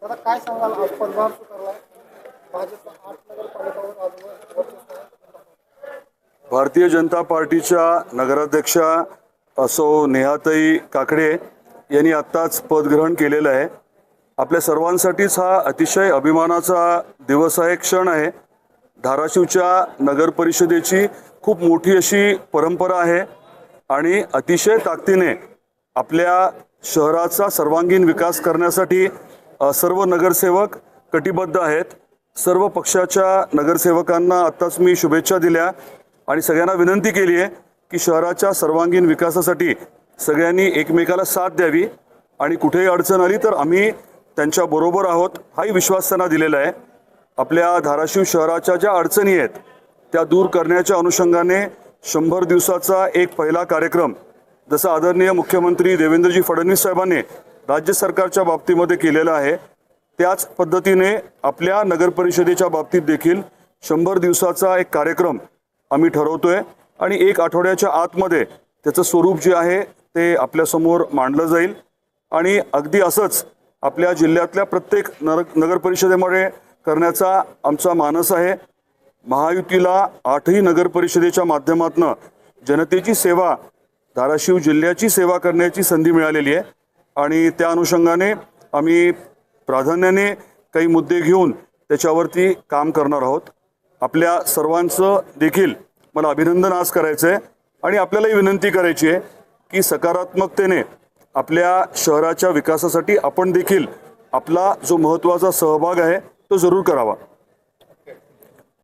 दादा काय सांगाल, आज पदभार स्वीकारला भाजप 8 नगरपालिकावर आज वर्चस्व आहे. भारतीय जनता पार्टीच्या नगराध्यक्षा असो नेहाताई काकडे यांनी आत्ताच पदग्रहण केलेलं आहे. आपल्या सर्वांसाठीच हा अतिशय अभिमानाचा दिवस आहे, क्षण आहे. धाराशिवच्या नगर परिषदेची खूप मोठी अशी परंपरा आहे आणि अतिशय ताकदीने आपल्या शहराचा सर्वांगीण विकास करण्यासाठी सर्व नगरसेवक कटिबद्ध आहेत. सर्व पक्षाच्या नगरसेवकांना आत्ताच मी शुभेच्छा दिल्या आणि सगळ्यांना विनंती केली आहे की शहराच्या सर्वांगीण विकासासाठी सगळ्यांनी एकमेकाला साथ द्यावी आणि कुठेही अडचण आली तर आम्ही त्यांच्या बरोबर आहोत हाही विश्वास त्यांना दिलेला आहे. आपल्या धाराशिव शहराच्या ज्या अडचणी आहेत त्या दूर करण्याच्या अनुषंगाने 100 दिवसाचा एक पहिला कार्यक्रम जसा आदरणीय मुख्यमंत्री देवेंद्रजी फडणवीस साहेबांनी राज्य सरकारच्या बाबतीमध्ये केलेला आहे, त्याच पद्धतीने आपल्या नगर परिषदेच्या बाबतीत देखील 100 दिवसाचा एक कार्यक्रम आम्ही ठरवतोय आणि 1 आठवड्याच्या आतमध्ये त्याचं स्वरूप जे आहे ते आपल्यासमोर मांडलं जाईल. आणि अगदी असंच आपल्या जिल्ह्यातल्या प्रत्येक नगर परिषदेमध्ये करण्याचा आमचा मानस आहे. महायुतीला 8ही नगर परिषदेच्या माध्यमातून जनतेची सेवा, धाराशिव जिल्ह्याची सेवा करण्याची संधी मिळालेली आहे आणि त्या अनुषंगाने आम्ही प्राधान्याने काही मुद्दे घेऊन त्याच्यावरती काम करणार आहोत. आपल्या सर्वांचं देखील मला अभिनंदन आज करायचं आहे आणि आपल्यालाही विनंती करायची आहे की सकारात्मकतेने आपल्या शहराच्या विकासासाठी आपण देखील आपला जो महत्त्वाचा सहभाग आहे तो जरूर करावा.